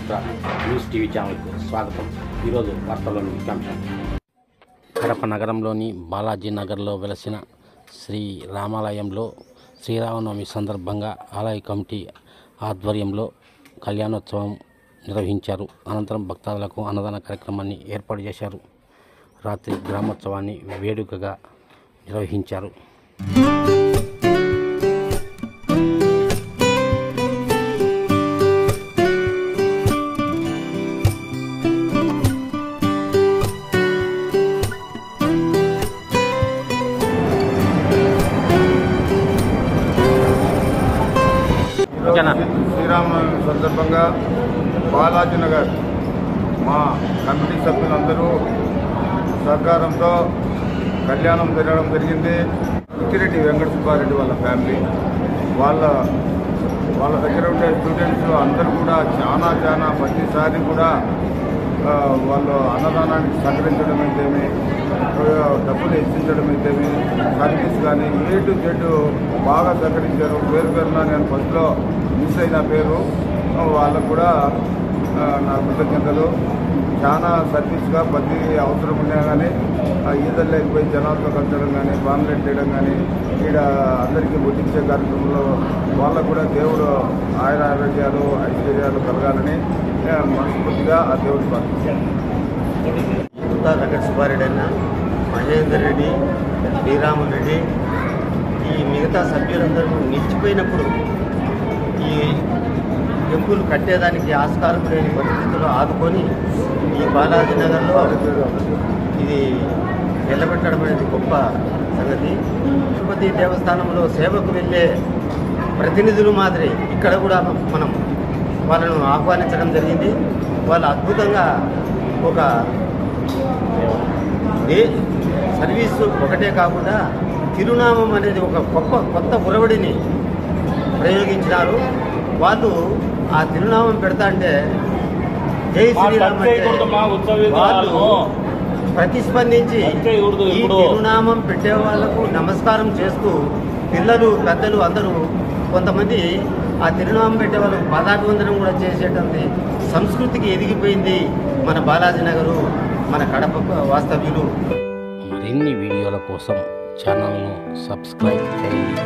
చరిత్ర news TV ఛానల్కు స్వాగతం. ఈరోజు వార్తల్లోని ముఖ్యాంశం. కడప నగరంలోని బాలాజీ నగర్లో వెలసిన శ్రీ రామాలయంలో శ్రీరామనవమి సందర్భంగా ఆలయ కమిటీ ఆధ్వర్యంలో కళ్యాణోత్సవం నిర్వహించారు. అనంతరం భక్తాదులకు అన్నదాన కార్యక్రమాన్ని ఏర్పాటు చేశారు. రాత్రి గ్రామోత్సవాన్ని వేడుకగా నిర్వహించారు. శ్రీరామనవమి సందర్భంగా బాలాజీ నగర్ మా కమిటీ సభ్యులందరూ సహకారంతో కళ్యాణం జరగడం జరిగింది. ఉక్కిరెడ్డి వెంకట సుబ్బారెడ్డి వాళ్ళ ఫ్యామిలీ వాళ్ళ దగ్గర ఉండే స్టూడెంట్స్ అందరూ కూడా చాలా ప్రతిసారి కూడా వాళ్ళు అన్నదానానికి సహకరించడం అయితేమి, డబ్బులు హెచ్చించడం అయితేమి, సర్వీస్ కానీ A to Z బాగా సహకరించారు. పేరున నేను ఫస్ట్లో మిస్ అయిన పేరు వాళ్ళకు కూడా నా కృతజ్ఞతలు. చాలా సర్వీస్గా ప్రతి అవసరం ఉన్నా కానీ ఈదలు లేకపోయి జనాలతో కలిసడం కానీ, పాంప్లెట్ చేయడం కానీ, ఇక్కడ అందరికీ ముట్టించే కార్యక్రమంలో వాళ్ళకు కూడా దేవుడు ఆరోగ్యాలు ఐశ్వర్యాలు కలగాలని మనస్ఫూర్తిగా ఆ దేవుడు ప్రార్థించారు. వెంకట సుబ్బారెడ్డి అన్న, మహేందర్ రెడ్డి, శ్రీరాములు రెడ్డి, ఈ మిగతా సభ్యులందరూ నిలిచిపోయినప్పుడు ఈ టెంపుల్ కట్టేదానికి ఆస్కారం లేని పరిస్థితుల్లో ఆదుకొని ఈ బాలాజీ నగర్లో ఇది నిలబెట్టడం అనేది గొప్ప సంగతి. తిరుపతి దేవస్థానంలో సేవకు వెళ్ళే ప్రతినిధులు మాదిరి ఇక్కడ కూడా మనం వాళ్ళను ఆహ్వానించడం జరిగింది. వాళ్ళు అద్భుతంగా ఒక సర్వీసు ఒకటే కాకుండా తిరునామం అనేది ఒక కొత్త ఉరవడిని ప్రయోగించినారు. వాళ్ళు ఆ తిరునామం పెడతా అంటే జై శ్రీరామ్ అంటే వాళ్ళు ప్రతిస్పందించి ఈ తిరునామం పెట్టే వాళ్లకు నమస్కారం చేస్తూ పిల్లలు పెద్దలు అందరూ కొంతమంది ఆ తిరునామం పెట్టే వాళ్ళకు పదాభివందనం కూడా చేసేటువంటి సంస్కృతికి ఎదిగిపోయింది మన బాలాజీ నగరు, మన కడప వాస్తవ్యులు. మరిన్ని వీడియోల కోసం ఛానల్ను సబ్స్క్రైబ్ చేయండి.